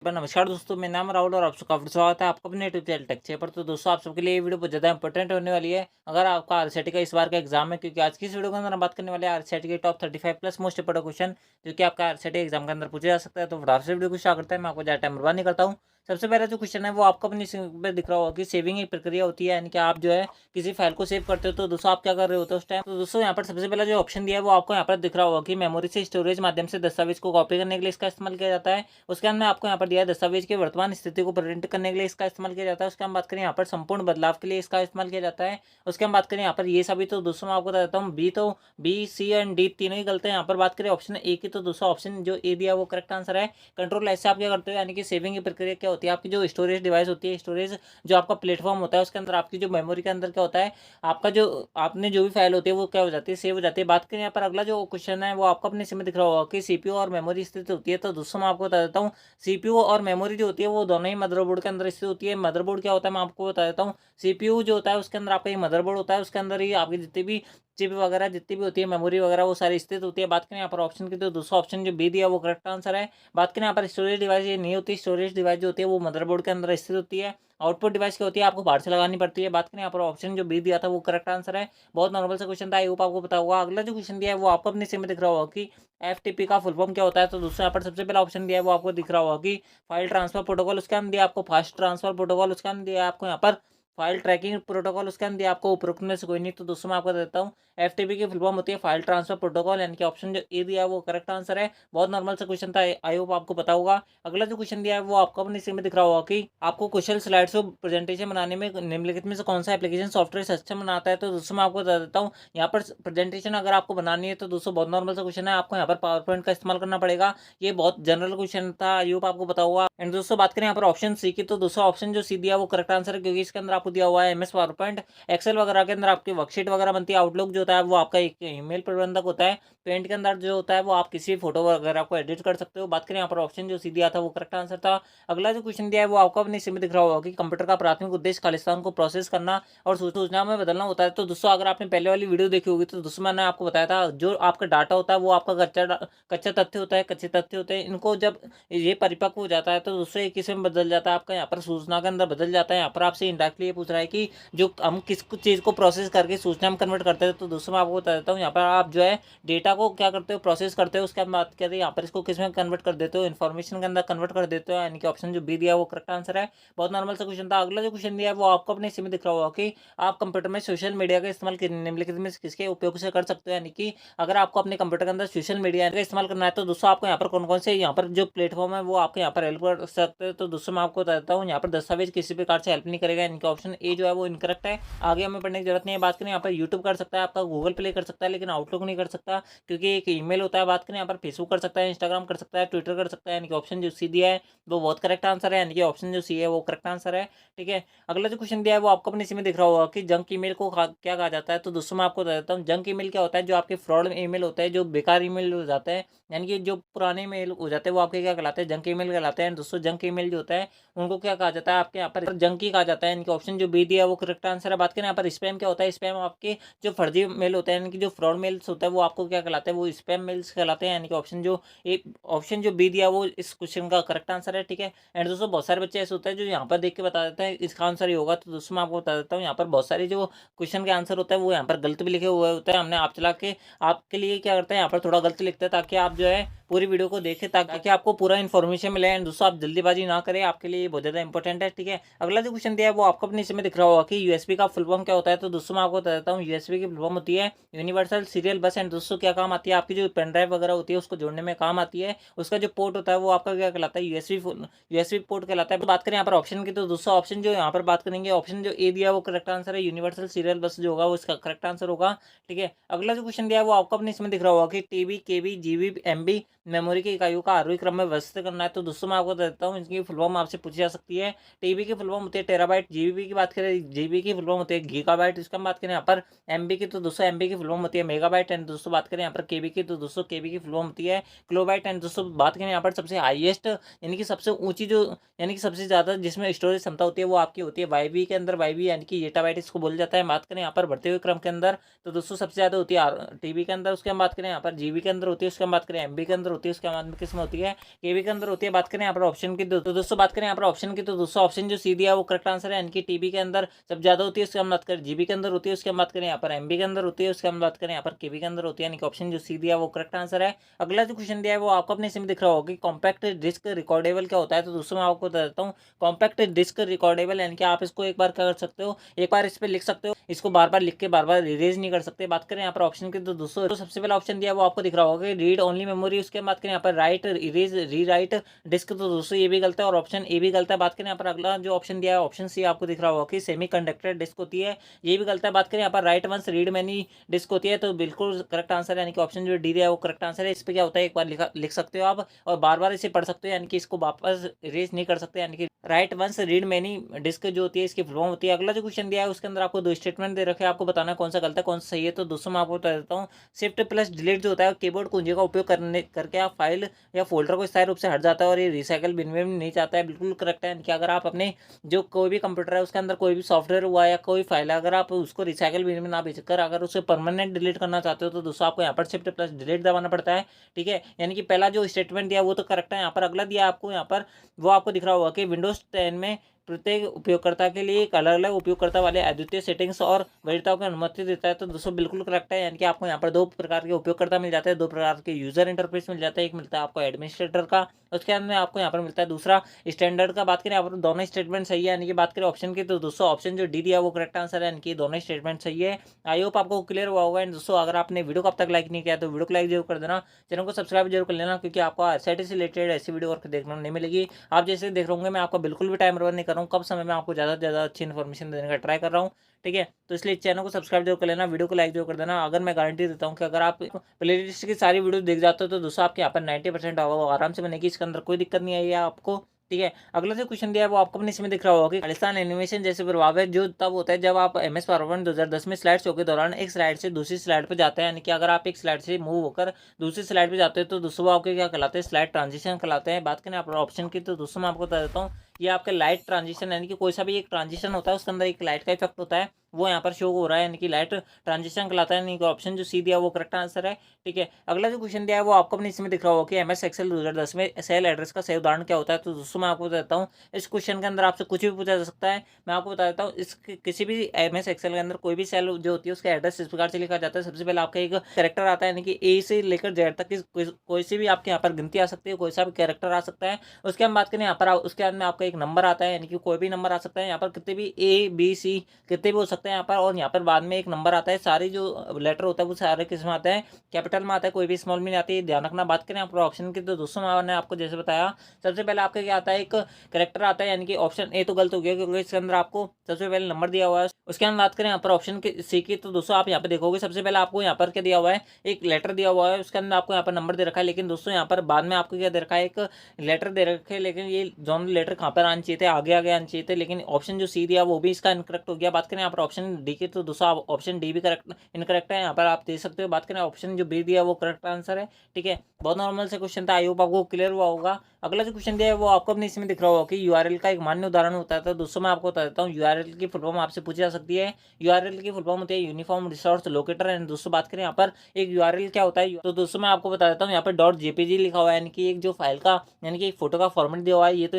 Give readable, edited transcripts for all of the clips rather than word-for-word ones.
नमस्कार दोस्तों, मेरा नाम राहुल और आप सबका फिर स्वागत है आपका अपने यूट्यूब चैनल टेक चैनल पर। तो दोस्तों, आप सबके लिए ये वीडियो बहुत ज़्यादा इंपॉर्टेंट होने वाली है। अगर आपका आरसीईटी का इस बार का एग्जाम है, क्योंकि आज की इस वीडियो के अंदर हम बात करने वाले हैं आरसीईटी के top 35 plus most important question जो कि आपका आरसीईटी एग्जाम के अंदर पूछा जा सकता है। तो फटाफट से वीडियो को स्टार्ट करते हैं, मैं आपको ज़्यादा टाइम बर्बाद नहीं करता हूँ। सबसे पहला जो क्वेश्चन है वो आपको अपनी स्क्रीन पे दिख रहा होगा कि सेविंग एक प्रक्रिया होती है, यानी कि आप जो है किसी फाइल को सेव करते हो तो दोस्तों आप क्या कर रहे होते हो उस टाइम। तो दोस्तों यहाँ पर सबसे पहला जो ऑप्शन दिया है वो आपको यहाँ पर दिख रहा होगा कि मेमोरी से स्टोरेज माध्यम से दस्तावेज को कॉपी करने के लिए इसका इस्तेमाल किया जाता है। उसके बाद में आपको यहाँ पर दिया है दस्तावेज के वर्तमान स्थिति को प्रिंट करने के लिए इसका इस्तेमाल किया जाता है। उसके हम बात करें यहाँ पर संपूर्ण बदलाव के लिए इसका इस्तेमाल किया जाता है। उसके हम बात करें यहाँ पर ये सभी, तो दोस्तों मैं आपको बता देता हूँ बी सी एंड डी तीनों ही गलत है। यहाँ पर बात करें ऑप्शन ए की, तो दूसरा ऑप्शन जो ए दिया वो करेक्ट आंसर है। कंट्रोल एस से आप क्या करते हो, यानी कि सेविंग की प्रक्रिया क्या होती है, आपकी जो स्टोरेज डिवाइस होती है, स्टोरेज जो आपका प्लेटफॉर्म होता है उसके अंदर आपकी जो मेमोरी के अंदर क्या होता है, आपका जो आपने जो भी फाइल होती है वो क्या हो जाती है, सेव हो जाती है। बात करें यहाँ पर अगला जो क्वेश्चन है वो आपको अपने इसमें दिख रहा होगा कि सीपीयू और मेमोरी स्थित होती है। तो दोस्तों मैं आपको बता देता हूँ, सीपीयू और मेमोरी जो होती है वो दोनों ही मदरबोर्ड के अंदर स्थित होती है। मदरबोर्ड क्या होता है मैं आपको बता देता हूँ। सीपीयू जो होता है उसके अंदर आपका ये मदरबोर्ड होता है, उसके अंदर ही आपकी जितनी भी चिप वगैरह जितनी भी होती है, मेमोरी वगैरह वो सारी स्थित होती है। बात करें यहाँ पर ऑप्शन की, तो दूसरा ऑप्शन जो बी दिया वो करेक्ट आंसर है। बात करें यहाँ पर स्टोरेज डिवाइस ये नहीं होती, स्टोरेज डिवाइस जो होती है वो मदरबोर्ड के अंदर स्थित होती है। आउटपुट डिवाइस क्या होती है, आपको बाहर से लगानी पड़ती है। बात करें यहाँ पर ऑप्शन जो बी दिया था वो करेक्ट आंसर है। बहुत नॉर्मल सा क्वेश्चन था, आई होप आपको पता होगा। अगला जो क्वेश्चन दिया है वो आपको अपने सिम में दिख रहा होगा कि एफटीपी का फुल फॉर्म क्या होता है। तो दोस्तों यहाँ पर सबसे पहला ऑप्शन दिया है वो आपको दिख रहा होगा कि फाइल ट्रांसफर प्रोटोकॉल। उसके अंदर दिया आपको फास्ट ट्रांसफर प्रोटोकॉल। उसके अंदर दिया आपको यहाँ पर फाइल ट्रैकिंग प्रोटोकॉल। उसके अंदर दिया आपको उपरोक्त में से कोई नहीं। तो दोस्तों मैं आपको देता हूँ, एफटीपी की फुल फॉर्म होती है फाइल ट्रांसफर प्रोटोकॉल, यानी कि ऑप्शन जो ए दिया है वो करेक्ट आंसर है। बहुत नॉर्मल सा क्वेश्चन था, आई होप आपको पता होगा। अगला जो क्वेश्चन दिया है वो आपको अपने स्क्रीन में दिख रहा होगा कि आपको कुशल स्लाइड्स को प्रेजेंटेशन बनाने में निम्नलिखित में से कौन सा एप्लीकेशन सॉफ्टवेयर सक्षम बनाता है। तो दोस्तों मैं आपको बता देता हूँ, यहाँ पर प्रेजेंटेशन अगर आपको बनानी है तो दोस्तों बहुत नॉर्मल सा क्वेश्चन है, आपको यहाँ पर पावर पॉइंट का इस्तेमाल करना पड़ेगा। ये बहुत जनरल क्वेश्चन था, आई होप आपको पता होगा। एंड दोस्तों बात करें यहाँ पर ऑप्शन सी की, तो दूसरा ऑप्शन जो सी दिया वो करेक्ट आंसर है, क्योंकि इसके अंदर आपको दिया हुआ है एमएस पावर पॉइंट, एक्सेल वगैरह के अंदर आपकी वर्कशीट वगैरह बनती है। आउटलुक जो होता है वो आपका एक ईमेल प्रबंधक होता है। पेंट के अंदर जो होता है वो आप किसी फोटो वगैरह को एडिट कर सकते हो। बात करें यहाँ पर ऑप्शन जो सी दिया था वो करेक्ट आंसर था। अगला जो क्वेश्चन दिया है वो आपको अपने इसमें दिख रहा होगा कि कंप्यूटर का प्राथमिक उद्देश्य खालिस्तान को प्रोसेस करना और सूचना में बदलना होता है। तो दोस्तों अगर आपने पहले वाली वीडियो देखी होगी तो दोस्तों मैंने आपको बताया था, जो आपका डाटा होता है वो आपका कच्चा तथ्य होता है, कच्चे तथ्य होते हैं। इनको जब ये परिपक्व हो जाता है तो दोस्तों ये किस में बदल जाता है, आपका यहाँ पर सूचना के अंदर बदल जाता है। यहाँ पर आपसे इंडायरेक्टली ये पूछ रहा है कि जो हम किस चीज़ को प्रोसेस करके सूचना में कन्वर्ट करते हैं। तो दोस्तों मैं आपको बता देता हूँ, यहाँ पर आप जो है डेटा को क्या करते हो, प्रोसेस करते हो। उसके बाद बात करते हैं यहाँ पर इसको किस में कन्वर्ट कर देते हो, इन्फॉर्मेशन के अंदर कन्वर्ट कर देते हो, यानी कि ऑप्शन जो बी दिया वो करेक्ट आंसर है। बहुत नॉर्मल सा क्वेश्चन था। अगला जो क्वेश्चन दिया है वो आपको अपने इसमें दिख रहा होगा कि आप कंप्यूटर में सोशल मीडिया का इस्तेमाल निम्नलिखित में किसके उपयोग से कर सकते हो, यानी कि अगर आपको अपने कंप्यूटर के अंदर सोशल मीडिया का इस्तेमाल करना है तो दोस्तों आपको यहाँ पर कौन कौन से यहाँ पर जो प्लेटफॉर्म है वो आपको यहाँ पर हेल्प कर सकते हैं। तो दोस्तों मैं आपको बताता हूँ, यहाँ पर दस्तावेज किसी प्रकार से हेल्प नहीं करेगा, यानी कि ऑप्शन ए जो है वो इनकरेक्ट है। आगे हमें पढ़ने की जरूरत नहीं है। बात करें यहाँ पर यूट्यूब कर सकता है, आपका गूगल प्ले कर सकता है, लेकिन आउटलुक नहीं कर सकता, क्योंकि एक ईमेल होता है। बात करें यहाँ पर फेसबुक कर सकता है, इंस्टाग्राम कर सकता है, ट्विटर कर सकता है, यानी कि ऑप्शन जो सी दिया है वो बहुत करेक्ट आंसर है, यानी कि ऑप्शन जो सी है वो करेक्ट आंसर है। ठीक है, अगला जो क्वेश्चन दिया है वो आपको अपने इसमें दिख रहा होगा कि जंक ईमेल को क्या कहा जाता है। तो दोस्तों मैं आपको बता देता हूँ, जंक ईमेल क्या होता है, जो आपके फ्रॉड ईमेल होता है, जो बेकार ईमेल हो जाता है, यानी कि जो पुराने ईमेल हो जाते हैं वो आपके क्या कहलाते हैं, जंक ईमेल कहलाते हैं। दोस्तों जंक ईमेल जो होता है उनको क्या कहा जाता है, आपके यहाँ पर जंक ही कहा जाता है, इनके ऑप्शन जो बी दिया है वो करेक्ट आंसर है। बात करें यहाँ पर स्पैम क्या होता है, स्पैम आपके जो फर्जी मेल होता है, यानी कि जो फ्रॉड मेल्स होता है वो आपको क्या कहलाते हैं, वो स्पैम मेल्स कहलाते हैं, यानी कि ऑप्शन जो बी दिया वो इस क्वेश्चन का करेक्ट आंसर है। ठीक है, एंड दोस्तों बहुत सारे बच्चे ऐसे होते हैं जो यहाँ पर देख के बता देते हैं इसका आंसर ही होगा। तो दोस्तों मैं आपको बता देता हूँ, यहाँ पर बहुत सारे जो क्वेश्चन के आंसर होता है वो यहाँ पर गलत भी लिखे हुए होते हैं। हमने आप चला के आपके लिए क्या करते हैं, यहाँ पर थोड़ा गलत लिखते हैं ताकि आप जो है पूरी वीडियो को देखें, ताकि आपको पूरा इन्फॉर्मेशन मिले। एंड दोस्तों आप जल्दीबाजी ना करें, आपके लिए बहुत ज़्यादा इंपॉर्टेंट है। ठीक है, अगला जो क्वेश्चन दिया है वो आपको अपने इसमें दिख रहा होगा कि यूएसबी का फुल फॉर्म क्या होता है। तो दोस्तों मैं आपको बता देता हूँ, यूएसबी की फुल फॉर्म होती है यूनिवर्सल सीरियल बस। एंड दोस्तों क्या काम आती है, आपकी जो पेन ड्राइव वगैरह होती है उसको जोड़ने में काम आती है। उसका जो पोर्ट होता है वो आपका क्या कहलाता है, यूएसबी पोर्ट कहलाता है। तो बात करें यहाँ पर ऑप्शन की, तो दोस्तों ऑप्शन जो यहाँ पर बात करेंगे, ऑप्शन जो ए दिया वो करेक्ट आंसर है, यूनिवर्सल सीरियल बस जो होगा वो इसका करेक्ट आंसर होगा। ठीक है, अगला जो क्वेश्चन दिया है वो आपको अपने इसमें दिख रहा होगा कि टीबी, केबी, जीबी, एमबी मेमोरी की इकाइयों का आरोही क्रम में व्यवस्थित करना है। तो दोस्तों मैं आपको देता हूँ, इसकी फुल फॉर्म आपसे पूछी जा सकती है। टीबी की फुल फॉर्म होती है टेराबाइट, जीबी की बात करें, जीबी की फुल फॉर्म होती है गीगाबाइट। इसका हम बात करें यहाँ पर एमबी की, तो दोस्तों एमबी की फुल फॉर्म होती है मेगाबाइट। एंड दोस्तों बात करें यहाँ पर केबी की, तो दोस्तों केबी की फुल फॉर्म होती है किलोबाइट। एंड दोस्तों बात करें यहाँ पर सबसे हाईएस्ट, यानी कि सबसे ऊंची जो, यानी कि सबसे ज़्यादा जिसमें स्टोरेज क्षमता होती है वो आपकी होती है वाईबी के अंदर, वाईबी यानी कि येटाबाइट इसको बोला जाता है। बात करें यहाँ पर बढ़ते हुए क्रम के अंदर, तो दोस्तों सबसे ज़्यादा होती है टीबी के अंदर। उसके हम बात करें यहाँ पर जीबी के अंदर होती है, उसके हम बात करें एमबी के अंदर अंदर होती है, उसके बाद में किसमें होती है, केबी के अंदर होती है। बात करें यहाँ पर ऑप्शन की, तो दोस्तों बात करें यहाँ पर ऑप्शन की, तो दोस्तों ऑप्शन जो सी दिया है वो करेक्ट आंसर है, यानी कि टीबी के अंदर जब ज्यादा होती है उसके हम बात करें, जीबी के अंदर होती है उसके हम बात करें, यहाँ पर एमबी के अंदर होती है उसके हम बात करें, यहाँ पर केबी के अंदर होती है, यानी कि ऑप्शन जो सी दिया है वो करेक्ट आंसर है। अगला जो क्वेश्चन दिया है वो आपको अपने इसमें दिख रहा होगा कि कॉम्पैक्ट डिस्क रिकॉर्डेबल क्या होता है, तो दोस्तों मैं आपको बता देता हूँ। कॉम्पैक्ट डिस्क रिकॉर्डेबल यानी कि आप इसको एक बार क्या कर सकते हो, एक बार इस पर लिख सकते हो, इसको बार बार लिख के बार बार इरेज नहीं कर सकते। बात करें यहाँ पर ऑप्शन की, तो दोस्तों तो सबसे पहला ऑप्शन दिया वो आपको दिख रहा होगा कि रीड ओनली मेमोरी, उसके बात करें यहाँ पर राइट इरेज री राइट डिस्क, तो दोस्तों ये भी गलत है और ऑप्शन ए भी गलत है। बात करें यहाँ पर अगला जो ऑप्शन दिया है ऑप्शन सी आपको दिख रहा होगा कि सेमी कंडक्टर डिस्क होती है, ये भी गलत है। बात करें यहाँ पर write once read many disk होती है, तो बिल्कुल करेक्ट आंसर है, यानी कि ऑप्शन जो डी दिया है वो करेक्ट आंसर है। इस पर क्या होता है, एक बार लिख सकते हो आप और बार बार इसे पढ़ सकते हो, यानी कि इसको वापस इरेज नहीं कर सकते, यानी कि write once read many disk जो होती है इसकी फुल फॉर्म होती है। अगला जो क्वेश्चन दिया है उसके अंदर आपको दो स्टेटमेंट दे रखे हैं, आपको बताना है कौन सा गलत है कौन सा सही है। तो दोस्तों मैं आपको बता देता हूँ, शिफ्ट प्लस डिलीट जो होता है कीबोर्ड कुंजी का उपयोग करने करके आप फाइल या फोल्डर को स्थायी रूप से हट जाता है और ये रिसाइकल बिन में नहीं जाता है, बिल्कुल करेक्ट है। कि अगर आप अपने जो कोई भी कंप्यूटर है उसके अंदर कोई भी सॉफ्टवेयर हुआ या कोई फाइल है, अगर आप उसको रिसाइकल बिन में ना भेजकर अगर उसे परमानेंट डिलीट करना चाहते हो तो दोस्तों आपको यहाँ पर शिफ्ट प्लस डिलीट दबाना पड़ता है। ठीक है, यानी कि पहला जो स्टेटमेंट दिया वो तो करेक्ट है। यहाँ पर अगला दिया आपको, यहाँ पर वो आपको दिख रहा होगा कि विंडोज 10 में प्रत्येक उपयोगकर्ता के लिए एक अलग अलग उपयोगकर्ता वाले अद्वितीय सेटिंग्स और वरीयताओं की अनुमति देता है, तो दोस्तों बिल्कुल करेक्ट है। यानी कि आपको यहाँ पर दो प्रकार के उपयोगकर्ता मिल जाते हैं, दो प्रकार के यूजर इंटरफेस मिल जाता है, एक मिलता है आपको एडमिनिस्ट्रेटर का, उसके अंदर आपको यहाँ पर मिलता है दूसरा स्टैंडर्ड का। बात करें यहाँ पर दोनों स्टेटमेंट सही है, यानी कि बात करें ऑप्शन की, तो दोस्तों ऑप्शन जो डी दिया वो करेक्ट आंसर है, यानी कि दोनों स्टेटमेंट सही है। आई होप आपको क्लियर हुआ होगा। एंड दोस्तों अगर आपने वीडियो को अब तक लाइक नहीं किया तो वीडियो को लाइक जरूर कर देना, चैनल को सब्सक्राइब जरूर कर लेना, क्योंकि आपको आरसीटी से रिलेटेड ऐसी वीडियो और देखने को नहीं मिलेगी। आप जैसे देख रहे होंगे मैं आपका बिल्कुल भी टाइम बर्बाद नहीं कर रहा हूँ, कम समय में आपको ज़्यादा से ज़्यादा अच्छी इन्फॉर्मेशन देने का ट्राई कर रहा हूँ। ठीक है, तो इसलिए चैनल को सब्सक्राइब जरूर कर लेना, वीडियो को लाइक जरूर कर देना। अगर मैं गारंटी देता हूँ कि अगर आप प्लेलिस्ट की सारी वीडियो देख जाते हो तो दोस्तों आपके यहाँ पर 90% आराम से बनेगी, इसके अंदर कोई दिक्कत नहीं आई है आपको। ठीक है, अगला जो क्वेश्चन दिया है वो आपको अपने इसमें दिख रहा होगा कि खालिस्तान एनिमेशन जैसे प्रभाव है जो तब होता है जब आप MS पावर 2010 में स्लाइड शो के दौरान एक स्लाइड से दूसरी स्लाइड पर जाते हैं, यानी कि अगर आप एक स्लाइड से मूव होकर दूसरी स्लाइड पे जाते हैं तो दोस्तों वो आपके क्या कहलाते हैं, स्लाइड ट्रांजिशन कहलाते हैं। बात करें आप ऑप्शन की, तो दोस्तों मैं आपको बता देता हूँ ये आपका लाइट ट्रांजिशन, यानी कि कोई सा भी एक ट्रांजिशन होता है उसके अंदर एक लाइट का इफेक्ट होता है, वो यहाँ पर शो हो रहा है, यानी कि लाइट ट्रांजिशन कहलाता है, यानी कि ऑप्शन जो सी दिया वो करेक्ट आंसर है। ठीक है, अगला जो क्वेश्चन दिया है वो आपको अपने इसमें दिख रहा होगा कि MS एक्सेल 2010 में सेल एड्रेस का सही उदाहरण क्या होता है, तो दोस्तों मैं आपको बताता हूँ इस क्वेश्चन के अंदर आपसे कुछ भी पूछा जा सकता है। मैं आपको बता देता हूँ इस किसी भी MS एक्सेल के अंदर कोई भी सेल जो होती है उसका एड्रेस इस प्रकार से लिखा जाता है। सबसे पहले आपका एक कैरेक्टर आता है, यानी कि ए से लेकर जेड तक की कोई सी भी आपके यहाँ पर गिनती आ सकती है, कोई सा भी कैरेक्टर आ सकता है। उसके हम बात करें यहाँ पर उसके बाद में आपका एक नंबर आता है, यानी कि कोई भी नंबर आ सकता है, यहाँ पर कितने भी A B C कितने भी हो सकते हैं यहाँ पर, और यहाँ पर बाद में एक नंबर आता है। सारे जो लेटर होता है वो सारे किस में आता है, कैपिटल में आता है, कोई भी स्मॉल में नहीं आती है, ध्यान रखना। बात करें यहाँ पर ऑप्शन की, तो दोस्तों मैंने आपको जैसे बताया सबसे पहले आपका क्या आता है, एक करेक्टर आता है, यानी कि ऑप्शन ए तो गलत हो गया क्योंकि इसके अंदर आपको सबसे पहले नंबर दिया हुआ है। उसके बाद बात करें यहाँ पर ऑप्शन की सी की, तो दोस्तों आप यहाँ पे देखोगे सबसे पहले आपको यहाँ पर क्या दिया हुआ है, एक लेटर दिया हुआ है, उसके अंदर आपको यहाँ पर नंबर दे रखा है, लेकिन दोस्तों यहाँ पर बाद में आपको क्या दे रखा है, एक लेटर दे रखे हैं, लेकिन ये दोनों लेटर कहाँ पर आने चाहिए थे, आगे आगे आने चाहिए थे, लेकिन ऑप्शन जो सी दिया वो भी इसका इनकरेक्ट हो गया। बात करें यहाँ पर ऑप्शन डी की, तो दोस्तों ऑप्शन डी भी करेक्ट इनकरेक्ट है, यहाँ पर आप देख सकते हो। बात करें ऑप्शन जो बी दिया वो करेक्ट आंसर है। ठीक है, बहुत नॉर्मल से क्वेश्चन था, आई होप आपको क्लियर हुआ होगा। अगला जो क्वेश्चन दिया है वो आपको अपने इसमें दिख रहा होगा कि यूआरएल का एक मान्य उदाहरण होता है, तो दोस्तों मैं आपको बता देता हूँ यूआरएल की फुल फॉर्म आपसे पूछी जा सकती है। यूआरएल की फुल फॉर्म होती है यूनिफॉर्म रिसोर्स लोकेटर। एंड दोस्तों बात करें यहाँ पर एक यूआरएल क्या होता है, तो दोस्तों मैं आपको बता देता हूँ यहाँ पर .jpg लिखा हुआ है, यानी कि एक जो फाइल का यानी कि एक फोटो का फॉर्मेट दिया हुआ है, ये तो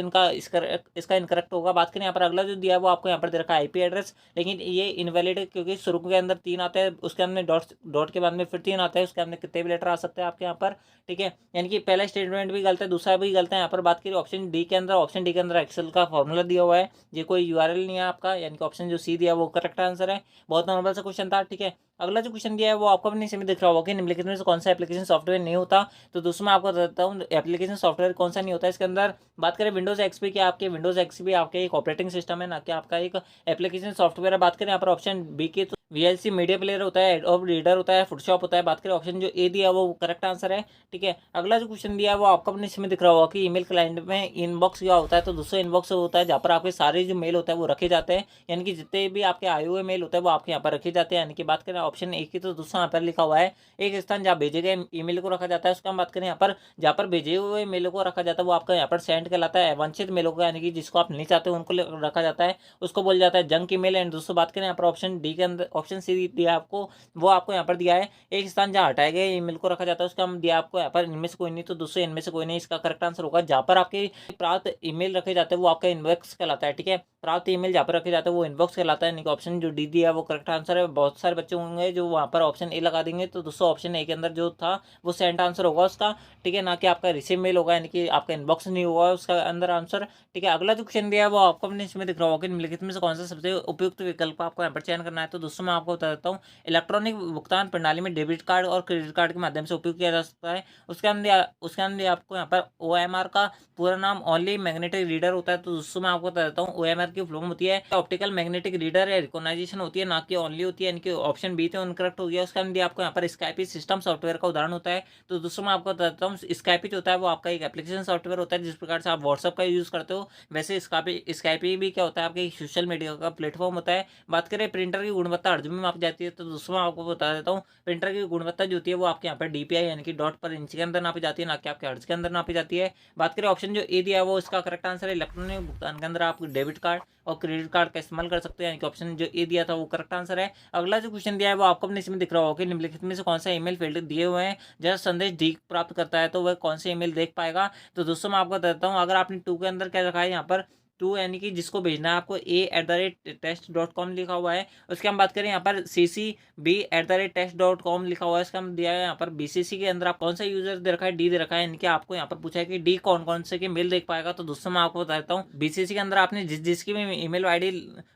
इसका इनकरेक्ट होगा। बात करें यहाँ पर अगला जो दिया है वो आपको यहाँ पर दे रखा है IP एड्रेस, लेकिन ये इनवैलिड है क्योंकि शुरू के अंदर 3 आता है, उसके अंदर डॉट के बाद में फिर 3 आता है, उसके अंदर कितने भी लेटर आ सकते हैं आपके यहाँ पर। ठीक है, यानी कि पहला स्टेटमेंट भी गलत है, दूसरा भी गलत है। यहाँ पर बात करिए ऑप्शन डी के अंदर एक्सेल का फॉर्मूला दिया हुआ है, ये कोई यूआरएल नहीं है आपका, यानी कि ऑप्शन जो सी दिया वो करेक्ट आंसर है। बहुत नॉर्मल सा क्वेश्चन था। ठीक है, अगला जो क्वेश्चन दिया है वो आपको अपने इसमें दिख रहा होगा कि निम्नलिखित में से कौन सा एप्लीकेशन सॉफ्टवेयर नहीं होता, तो दोस्तों मैं आपको बताता हूँ एप्लीकेशन सॉफ्टवेयर कौन सा नहीं होता है इसके अंदर। बात करें विंडोज एक्सपी की, आपके विंडोज एक्सपी आपके एक ऑपरेटिंग सिस्टम है, ना कि आपका एक एप्लीकेशन सॉफ्टवेयर है। बात करें यहाँ पर ऑप्शन बी की, तो VLC मीडिया प्लेयर होता है, एडोब रीडर होता है, फोटोशॉप होता है। बात करें ऑप्शन जो ए दिया वो करेक्ट आंसर है। ठीक है, अगला जो क्वेश्चन दिया है वो आपको अपने इसमें दिख रहा होगा कि ईमेल क्लाइंट में इनबॉक्स क्या होता है, तो दोस्तों इनबॉक्स होता है जहाँ पर आपके सारे जो मेल होता है वो रखे जाते हैं, यानी कि जितने भी आपके आए हुए मेल होते हैं वो आपके यहाँ पर रखे जाते हैं। यानी कि बात करें ऑप्शन ए की, तो दोस्तों यहाँ पर लिखा हुआ है एक स्थान जहाँ भेजे गए ईमेल को रखा जाता है। उसका हम बात करें यहाँ पर जहाँ पर भेजे हुए मेल को रखा जाता है वो आपका यहाँ पर सेंड कहलाता है। अवांछित मेलों को यानी कि जिसको आप नहीं चाहते उनको रखा जाता है उसको बोल जाता है जंक ईमेल। एंड दोस्तों बात करें यहाँ पर ऑप्शन डी के अंदर ऑप्शन सी दिया आपको, वो आपको यहाँ पर दिया है एक स्थान जहाँ हटाए गए ईमेल को रखा जाता है, उसका हम दिया आपको यहाँ पर इनमें से कोई नहीं, तो दोस्तों इनमें से कोई नहीं इसका करेक्ट आंसर होगा। जहाँ पर आपके प्राप्त ईमेल रखे जाते हैं वो आपका इनबॉक्स कहलाता है, ठीक है। प्राप्त ईमेल जहाँ पर रखे जाते हैं वो इनबॉक्स कहलाता है, यानी कि ऑप्शन जो डी दिया है वो करेक्ट आंसर है। बहुत सारे बच्चे होंगे जो वहाँ पर ऑप्शन ए लगा देंगे, तो दोस्तों ऑप्शन ए के अंदर जो था वो सेंट आंसर होगा उसका, ठीक है, ना कि आपका रिसीव मेल होगा, यानी कि आपका इनबॉक्स नहीं होगा उसका अंदर आंसर, ठीक है। अगला जो क्वेश्चन दिया है वो आपको अपने इसमें दिख रहा होगा कि निम्नलिखित में से कौन सा सबसे उपयुक्त विकल्प आपको यहाँ पर चयन करना है। तो दोस्तों मैं आपको बता देता हूँ, इलेक्ट्रॉनिक भुगतान प्रणाली में डेबिट कार्ड और क्रेडिट कार्ड के माध्यम से उपयोग किया जा सकता है। उसके अंदर आपको यहाँ पर OMR का पूरा नाम ओनली मैग्नेटिक रीडर होता है। तो दोस्तों मैं आपको बता देता हूँ, OMR की फुल फॉर्म होती है ऑप्टिकल मैग्नेटिक रीडर या रिकॉग्नाइजेशन होती है, ना कि ओनली होती है, यानी कि ऑप्शन बी थे इनकरेक्ट हो गया। उसके अंदर आपको यहाँ पर स्काइपी सिस्टम सॉफ्टवेयर का उदाहरण होता है। तो दोस्तों मैं आपको बताता हूँ, स्काइपी जो होता है वो आपका एक एप्लीकेशन सॉफ्टवेयर होता है, जिस प्रकार से आप व्हाट्सअप का यूज़ करते हो, वैसे स्काइपी भी क्या होता है, आपके सोशल मीडिया का प्लेटफॉर्म होता है। बात करें प्रिंटर की गुणवत्ता हर्ट्ज में मापी जाती है, तो दोस्तों मैं आपको बता देता हूँ, प्रिंटर की गुणवत्ता जो होती है वो आपके यहाँ पर DPI यानी कि डॉट पर इंच के अंदर नापी जाती है, ना कि आपके हर्ट्ज के अंदर नापी जाती है। बात करें ऑप्शन जो ए दिया है वो इसका करेक्ट आंसर है। इलेक्ट्रॉनिक भुगतान के अंदर आप डेबिट कार्ड और क्रेडिट कार्ड का इस्तेमाल कर सकते हैं, यानी कि ऑप्शन जो ए दिया था वो करेक्ट आंसर है। अगला जो क्वेश्चन दिया है वो आपको अपने इसमें दिख रहा होगा कि निम्नलिखित में से कौन सा ईमेल फील्ड दिए हुए हैं जहाँ संदेश डी प्राप्त करता है, तो वह कौन से ईमेल देख पाएगा। तो दोस्तों मैं आपको बताता हूँ, अगर आपने टू के अंदर क्या रखा है यहाँ पर, टू यानी कि जिसको भेजना है आपको a@test.com लिखा हुआ है। उसके हम बात करें यहाँ पर CCB@test.com लिखा हुआ है, इसका हम दिया है यहाँ पर BCC के अंदर आप कौन सा यूजर दे रखा है, डी दे रखा है, यानी कि आपको यहाँ पर पूछा है कि डी कौन कौन से के मेल देख पाएगा। तो दोस्तों मैं आपको बता देता हूँ, BCC के अंदर आपने जिसकी भी ईमेल ID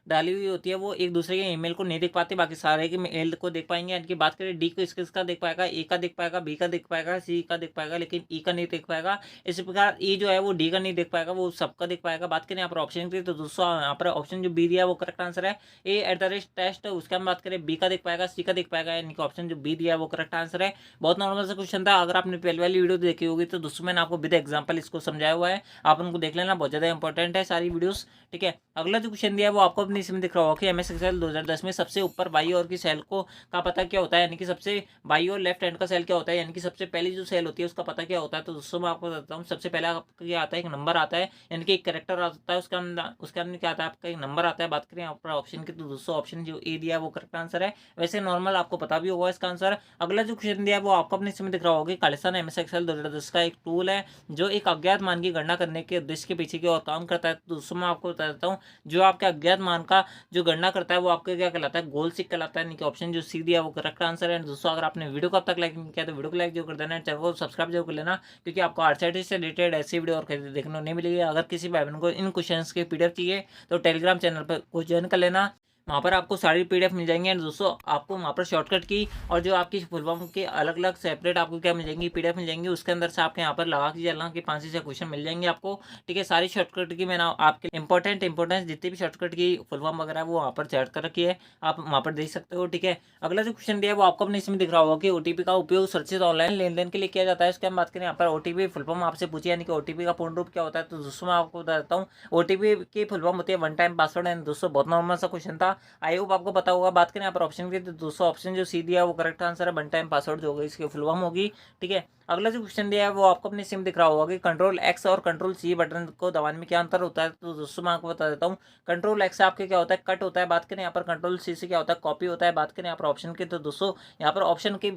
डाली हुई होती है वो एक दूसरे के ईमेल को नहीं देख पाते, बाकी सारे के मेल को देख पाएंगे। यानी कि बात करें डी को किसका देख पाएगा, ए का देख पाएगा, बी का देख पाएगा, सी का देख पाएगा, लेकिन ई का नहीं देख पाएगा। इसी प्रकार ई जो है वो डी का नहीं देख पाएगा, वो सबका देख पाएगा। बात करें यहाँ पर ऑप्शन की, तो दोस्तों यहाँ पर ऑप्शन जो बी दिया है वो करेक्ट आंसर है। a@test, उसका हम बात करें बी का देख पाएगा, सी का देख पाएगा, यानी कि ऑप्शन जो बी दिया है वो करेक्ट आंसर है। बहुत नॉर्मल सा क्वेश्चन था, अगर आपने पहले वाली वीडियो देखी होगी तो दोस्तों मैंने आपको विद एग्जांपल इसको समझाया हुआ है, आप उनको देख लेना, बहुत ज़्यादा इंपॉर्टेंट है सारी वीडियोस, ठीक है। अगला जो क्वेश्चन दिया है वो आपको अपनी इसमें दिख रहा होगा कि MS एक्सेल 2010 में सबसे ऊपर बाई और की सेल को का पता क्या होता है, यानी कि सबसे बाई और लेफ्ट हैंड का सेल क्या होता है, यानी कि सबसे पहली जो सेल होती है उसका पता क्या होता है। तो दोस्तों मैं आपको बताता हूँ, सबसे पहले आपका क्या आता है, एक नंबर आता है, यानी कि एक कैरेक्टर आता है, उसके अंदर क्या आता है, आपका एक नंबर आता है। बात करें यहाँ पर ऑप्शन की, तो दोस्तों ऑप्शन जो ए दिया है वो करेक्ट आंसर है। वैसे नॉर्मल आपको पता भी होगा इसका आंसर। अगला जो क्वेश्चन दिया है वो आपको अपने इसमें दिख रहा होगा, खालिस्तान MS एक्सेल 2010 का एक टूल है जो एक अज्ञात मान की गणना करने के उद्देश्य के पीछे की और काम करता है। तो दोस्तों मैं आपको बता देता हूँ, जो आपके अज्ञात मान का जो गणना करता है वो आपका क्या कहलाता है, गोल सीक कहलाता है, यानी कि ऑप्शन जो सी दिया है वो करेक्ट आंसर है। दोस्तों अगर आपने वीडियो को अब तक लाइक नहीं किया तो वीडियो को लाइक जरूर कर देना, चैनल को सब्सक्राइब जरूर कर लेना, क्योंकि आपको आरसीटी से रिलेटेड ऐसी वीडियो और देखने को नहीं मिलेगी। अगर किसी भाई बहन को इन क्वेश्चंस के PDF चाहिए तो टेलीग्राम चैनल पर को ज्वाइन कर लेना, वहाँ पर आपको सारी PDF मिल जाएंगी। एंड दोस्तों आपको वहाँ पर शॉर्टकट की और जो आपकी फुल फॉर्म के अलग अलग सेपरेट आपको क्या मिल जाएंगी, PDF मिल जाएंगी, उसके अंदर से आपके यहाँ पर लगा के चलना कि 5 से 6 क्वेश्चन मिल जाएंगे आपको, ठीक है। सारी शॉर्टकट की मैंने आपके इंपॉर्टेंस जितनी भी शॉर्टकट की फुल फॉर्म वगैरह वो वहाँ पर चैट कर रखी है, आप वहाँ पर देख सकते हो, ठीक है। अगला जो क्वेश्चन दिया है वो आपको अपने इसमें दिख रहा होगा कि OTP का उपयोग सुरक्षित ऑनलाइन लेन देन के लिए किया जाता है। इसके हम बात करें यहाँ पर OTP फुल फॉर्म आपसे पूछी, यानी कि OTP का पूर्ण रूप क्या होता है। तो दोस्तों मैं आपको बता देता हूँ, OTP की फुल फॉर्म होती है वन टाइम पासवर्ड। एंड दोस्तों बहुत नॉर्मल सा क्वेश्चन था, आई होप आपको पता होगा। बात करें यहाँ पर ऑप्शन की, तो दोस्तों ऑप्शन जो सी दिया है वो करेक्ट आंसर है, वन टाइम पासवर्ड जो होगा इसकी फुल फॉर्म होगी, ठीक है। अगला जो क्वेश्चन दिया है वो आपको अपने सिम दिख रहा होगा कि Ctrl+X और Ctrl+C बटन को दबाने में क्या अंतर होता है। तो दोस्तों मैं आपको बता देता हूँ, Ctrl+X से आपके क्या होता है, कट होता है। बात करें यहाँ पर Ctrl+C से क्या होता है, कॉपी होता है। बात करें यहाँ पर ऑप्शन की, तो दोस्तों यहाँ पर ऑप्शन की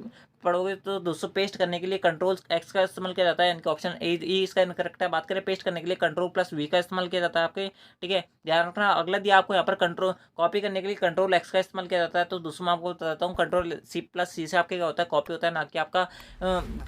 पढ़ोगे तो दोस्तों पेस्ट करने के लिए Ctrl+X का इस्तेमाल किया जाता है, यानी कि ऑप्शन ए इसका इनकरेक्ट है। बात करें पेस्ट करने के लिए Ctrl+V का इस्तेमाल किया जाता है आपके, ठीक है, ध्यान रखना। अगला दिया आपको यहाँ पर कंट्रोल कॉपी करने के लिए Ctrl+X का इस्तेमाल किया जाता है। तो दोस्तों मैं आपको बताता हूँ, Ctrl+C से आपके क्या होता है, कॉपी होता है, ना कि आपका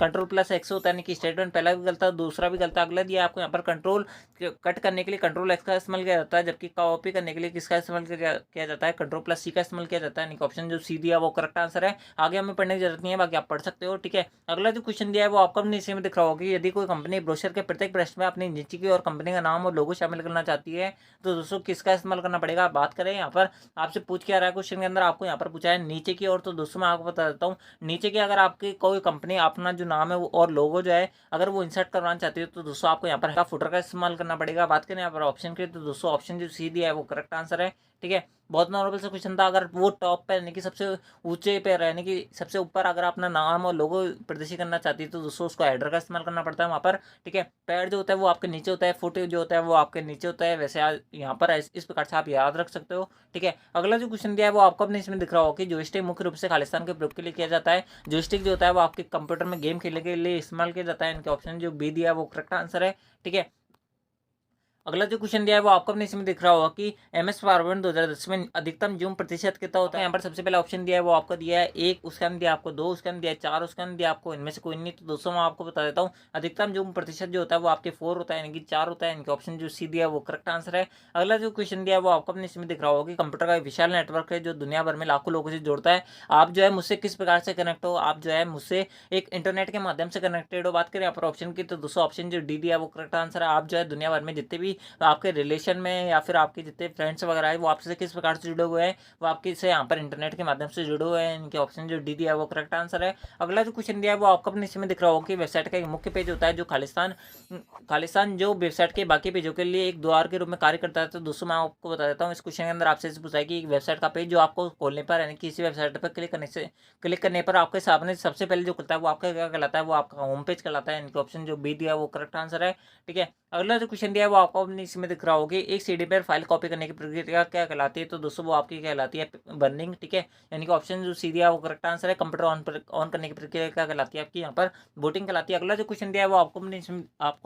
Ctrl+X होता है, यानी कि स्टेटमेंट पहला भी गलता दूसरा भी गलता। अगला दिया आपको यहाँ पर कंट्रोल कट करने के लिए Ctrl+X का इस्तेमाल किया जाता है, जबकि कॉपी करने के लिए किसका इस्तेमाल किया जाता है, Ctrl+C का इस्तेमाल किया जाता है, यानी कि ऑप्शन जो सी दिया वो करेक्ट आंसर है। आगे हमें पढ़ने की जरूरत नहीं है, बाकी आप पढ़ सकते हो, ठीक है। अगला जो क्वेश्चन दिया है वो आपको अपने इसी में दिख रहा होगा कि यदि कोई कंपनी ब्रोशर के प्रत्येक पृष्ठ में अपनी नीचे की और कंपनी का नाम और लोगो शामिल करना चाहती है, तो दोस्तों किसका इस्तेमाल करना पड़ेगा। बात करें यहाँ पर आपसे पूछ के आ रहा है क्वेश्चन के अंदर, आपको यहाँ पर पूछा है नीचे की और, तो दोस्तों मैं आपको बता देता हूँ, नीचे की अगर आपकी कोई कंपनी अपना जो नाम है वो और लोगो जो है अगर वो इंसर्ट करवाना चाहती है, तो दोस्तों आपको यहाँ पर फुटर का इस्तेमाल करना पड़ेगा। बात करें यहाँ पर ऑप्शन की, तो दोस्तों ऑप्शन जो सी दिया है वो करेक्ट आंसर है, ठीक है। बहुत नॉर्मल सा क्वेश्चन था। अगर वो टॉप पे यानी कि सबसे ऊँचे पे यानी कि सबसे ऊपर अगर अपना नाम और लोगो प्रदर्शित करना चाहती है तो दोस्तों उसको हेडर का इस्तेमाल करना पड़ता है वहाँ पर, ठीक है। पैर जो होता है वो आपके नीचे होता है, फुट जो होता है वो आपके नीचे होता है। वैसे यहाँ पर इस प्रकार से आप याद रख सकते हो, ठीक है। अगला जो क्वेश्चन दिया है वो आपको अपने इसमें दिख रहा होगा कि जॉयस्टिक मुख्य रूप से खालिस्तान के प्रयोग के लिए किया जाता है। जॉयस्टिक जो होता है वो आपके कंप्यूटर में गेम खेलने के लिए इस्तेमाल किया जाता है। इनके ऑप्शन जो बी दिया है वो करेक्ट आंसर है, ठीक है। अगला जो क्वेश्चन दिया है वो आपको अपने इसमें दिख रहा होगा कि एमएस पावर 2010 में अधिकतम जूम प्रतिशत कितना होता है। यहाँ पर सबसे पहला ऑप्शन दिया है वो आपको दिया है 1, उसके अंदर दिया आपको 2, उसके अंदर दिया है 4, उसके अंदर दिया आपको इनमें से कोई नहीं। तो दोस्तों मैं आपको बता देता हूँ अधिकतम जूम प्रतिशत जो होता है वो आपके 4 होता है, यानी कि 4 होता है। इनके ऑप्शन जो सी दिया है वो करेक्ट आंसर है। अगला जो क्वेश्चन दिया है वो आपको अपने इसमें दिख रहा होगा कि कंप्यूटर का एक विशाल नेटवर्क है जो दुनिया भर में लाखों लोगों से जोड़ता है। आप जो है मुझसे किस प्रकार से कनेक्ट हो, आप जो है मुझसे एक इंटरनेट के माध्यम से कनेक्टेड हो। बात करें यहाँ पर ऑप्शन की तो दोस्तों ऑप्शन जो डी दिया है वो करेक्ट आंसर है। आप जो है दुनिया भर में जितने भी आपके रिलेशन में या फिर आपके जितने फ्रेंड्स वगैरह है वो आपसे किस प्रकार से जुड़े हुए हैं, वो आपके से यहाँ पर इंटरनेट के माध्यम से जुड़े हुए हैं। इनके ऑप्शन जो डी दिया है वो करेक्ट आंसर है। अगला जो क्वेश्चन दिया है वो आपको अपने इसमें दिख रहा होगा कि वेबसाइट का एक मुख्य पेज होता है जो खालिस्तान जो वेबसाइट के बाकी पेजों के लिए एक द्वार के रूप में कार्य करता है। तो दोस्तों मैं आपको बता देता हूँ इस क्वेश्चन के अंदर आपसे पूछा है कि एक वेबसाइट का पेज जो आपको खोलने पर यानी किसी वेबसाइट पर क्लिक करने पर आपके सामने सबसे पहले जो खुलता है वो आपका क्या कहलाता है, वो आपका होम पेज कहलाता है। इनके ऑप्शन जो बी दिया है वो करेक्ट आंसर है, ठीक है। अगला जो क्वेश्चन दिया है वो आपको अपने इसमें दिख रहा होगा एक सीडी पर फाइल कॉपी करने की प्रक्रिया क्या कहलाती है। तो दोस्तों वो आपकी कहलाती है बर्निंग, ठीक है। यानी कि ऑप्शन जो सी दिया है वो करेक्ट आंसर है। कंप्यूटर ऑन करने की प्रक्रिया क्या कहलाती है, आपकी यहाँ पर वोटिंग कहलाती है। अगला जो क्वेश्चन दिया है वो आपको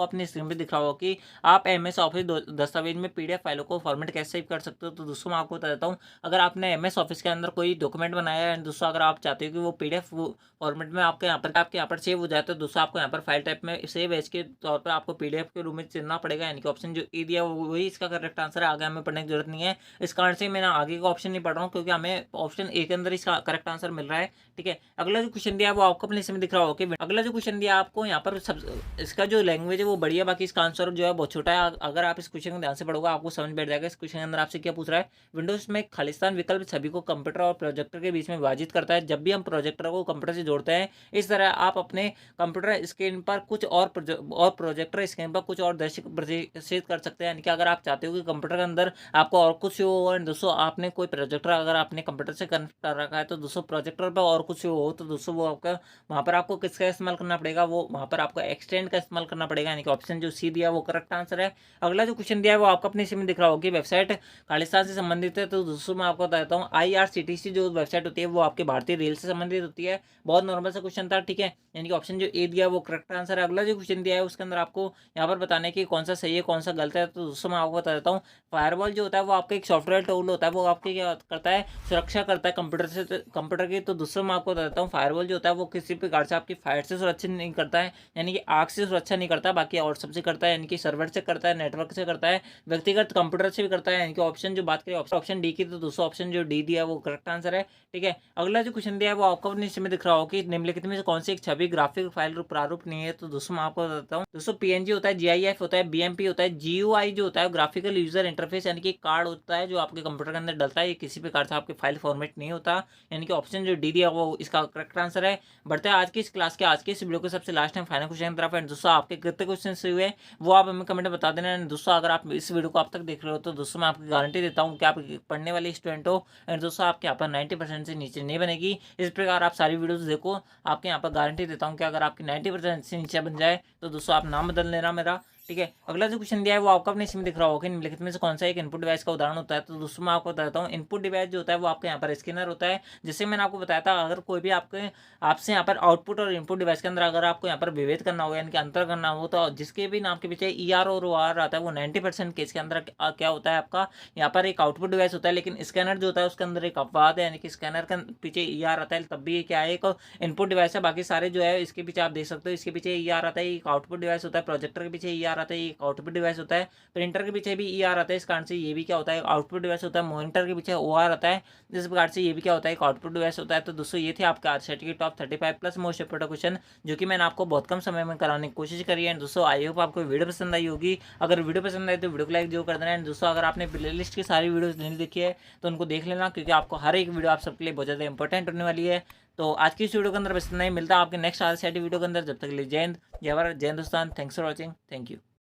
अपनी स्क्रीन पर दिख रहा होगा कि आप एमएस ऑफिस दस्तावेज में पीडीएफ फाइलों को फॉर्मेट कैसे सेव कर सकते हो। तो दोस्तों मैं आपको बता देता हूँ अगर आपने एमएस ऑफिस के अंदर कोई डॉक्यूमेंट बनाया है, दोस्तों अगर आप चाहते हो कि वो पीडीएफ फॉर्मेट में आपके यहाँ पर सेव हो जाए तो दोस्तों आपको यहाँ पर फाइल टाइप में सेव एज के तौर पर आपको पीडीएफ के रूप में चुनना पड़ेगा। यानी कि ऑप्शन जो ए दिया वही इसका करेक्ट आंसर है। आगे हमें पढ़ने की जरूरत नहीं है। इस कारण से मैं आगे का ऑप्शन नहीं पढ़ रहा हूँ क्योंकि हमें ऑप्शन ए के अंदर इसका करेक्ट आंसर मिल रहा है, ठीक है। अगला जो क्वेश्चन दिया है वो आपको अपने इसमें दिख रहा होगा कि अगला जो क्वेश्चन दिया आपको यहाँ पर सब इसका जो लैंग्वेज है वो बढ़िया, बाकी इसका आंसर जो है बहुत छोटा है। अगर आप इस क्वेश्चन को ध्यान से पढ़ोगे आपको समझ बैठ जाएगा। इस क्वेश्चन के अंदर आपसे क्या पूछ रहा है, विंडोज में खालिस्तान विकल्प सभी को कंप्यूटर और प्रोजेक्टर के बीच में विभाजित करता है। जब भी हम प्रोजेक्टर को कंप्यूटर से जोड़ते हैं इस तरह आप अपने कंप्यूटर स्क्रीन पर कुछ और प्रोजेक्टर स्क्रीन पर कुछ और दृश्य प्रदर्शित कर सकते हैं। यानी कि अगर आप चाहते हो कि कंप्यूटर के अंदर आपको और कुछ हो और दोस्तों आपने कोई प्रोजेक्टर अगर आपने कंप्यूटर से कनेक्ट कर रखा है तो दोस्तों प्रोजेक्टर पर और कुछ हो तो दोस्तों वो आपका वहाँ पर आपको किसका इस्तेमाल करना पड़ेगा, वो वहाँ पर आपको एक्सटेंड का इस्तेमाल करना पड़ेगा। यानी कि ऑप्शन जो सी दिया वो करेक्ट आंसर है। अगला जो क्वेश्चन दिया है वो आपको अपने इसमें दिख रहा होगा कि वेबसाइट खालिस्तान से संबंधित है। तो दोस्तों मैं आपको बताता हूँ IRCTC जो वेबसाइट होती है वो आपके भारतीय रेल से संबंधित होती है। बहुत नॉर्मल सा क्वेश्चन था, ठीक है। यानी कि ऑप्शन जो ए दिया वो करेक्ट आंसर है। अगला जो क्वेश्चन दिया है उसके अंदर आपको यहाँ पर बताने की कौन सा सही है कौन सा गलत है। तो दोस्तों मैं आपको बता देता हूँ फायरवॉल जो होता है वो आपका एक सॉफ्टवेयर टूल होता है, वो आपके क्या करता है, सुरक्षा करता है कंप्यूटर की। तो दोस्तों मैं आपको बता देता हूँ फायरवॉल जो होता है वो किसी प्रकार से आपकी फायर से सुरक्षित नहीं करता है, यानी कि आग से सुरक्षा नहीं करता, बाकी और सबसे करता है। यानी कि सर्वर से करता है, नेटवर्क से करता है, व्यक्तिगत कंप्यूटर से भी करता है। यानी कि ऑप्शन जो बात करें ऑप्शन डी की तो दोस्तों ऑप्शन जो डी दिया है वो करेक्ट आंसर है, ठीक है। अगला जो क्वेश्चन दिया है वो आपको नीचे में दिख रहा हो कि निम्नलिखित में से कौन सी एक छवि ग्राफिक फाइल प्रारूप नहीं है। तो दोस्तों मैं आपको बताता हूँ दोस्तों पीएनजी होता है, जीआईएफ होता है, बीएमपी होता है, जीयूआई जो होता है ग्राफिकल यूजर इंटरफेस यानी कि कार्ड होता है जो आपके कंप्यूटर के अंदर डलता है। ये किसी प्रकार से आपके फाइल फॉर्मेट नहीं होता। यानी कि ऑप्शन जो डी दिया वो इसका करेक्ट आंसर है। बढ़ते हैं आज की इस क्लास के आज के इस वीडियो के सबसे लास्ट टाइम फाइनल क्वेश्चन की तरफ। एंड दोस्तों आपके कितने क्वेश्चन हुए वो आप हमें कमेंट में बता देना। एंड दोस्तों अगर आप इस वीडियो को अब तक देख रहे हो तो दोस्तों मैं आपकी गारंटी देता हूँ कि आप पढ़ने वाले स्टूडेंट हो। एंड दोस्तों आपके यहाँ पर 90% से नीचे नहीं बनेगी। इस प्रकार आप सारी वीडियोस देखो, आपके यहाँ पर गारंटी देता हूँ कि अगर आपकी 90% से नीचे बन जाए तो दोस्तों आप नाम बदल लेना मेरा, ठीक है। अगला जो क्वेश्चन दिया है वो आपको अपने इसमें दिख रहा होगा निम्नलिखित में से कौन सा एक इनपुट डिवाइस का उदाहरण होता है। तो दोस्तों मैं आपको बताता हूँ इनपुट डिवाइस जो होता है वो आपके यहाँ पर स्कैनर होता है। जैसे मैंने आपको बताया था अगर कोई भी आपसे यहाँ पर आउटपुट और इनपुट डिवाइस के अंदर अगर आपको यहाँ पर विभेद करना हो यानी कि अंतर करना हो तो जिसके भी नाम के पीछे ER और OR आता है वो 90% केस के अंदर क्या होता है आपका यहाँ पर एक आउटपुट डिवाइस होता है। लेकिन स्कैनर जो होता है उसके अंदर एक अपवाद है, यानी कि स्कैनर के पीछे ER आता है तब भी क्या है एक इनपुट डिवाइस है। बाकी सारे जो है इसके पीछे आप देख सकते हो इसके पीछे ER आता है, एक आउटपुट डिवाइस होता है। प्रोजेक्टर के पीछे ER आता है, एक आउटपुट डिवाइस होता है। प्रिंटर के पीछे भी ER आता है, इस कारण से ये भी क्या होता है आउटपुट डिवाइस होता है। मॉनिटर के पीछे OR आता है, जिस प्रकार से ये भी क्या होता है एक आउटपुट डिवाइस होता है। तो दोस्तों ये थे आपके आरसेट के top 35 plus most important question जो कि मैंने आपको बहुत कम समय में कराने की कोशिश करी है। दोस्तों आई होप आपको वीडियो पसंद आई होगी। अगर वीडियो पसंद आई तो वीडियो को लाइक जरूर कर देना है। दोस्तों अगर आपने प्ले लिस्ट की सारी वीडियोज नहीं देखी है तो उनको देख लेना क्योंकि आपको हर एक वीडियो आप सबके लिए बहुत ज़्यादा इंपॉर्टेंट होने वाली है। तो आज की इस वीडियो के अंदर बस इतना ही, मिलता है आपके नेक्स्ट आरसेट वीडियो के अंदर। जब तक के लिए जय हिंद, जय भारत, जय Hindustan. Thanks for watching, thank you.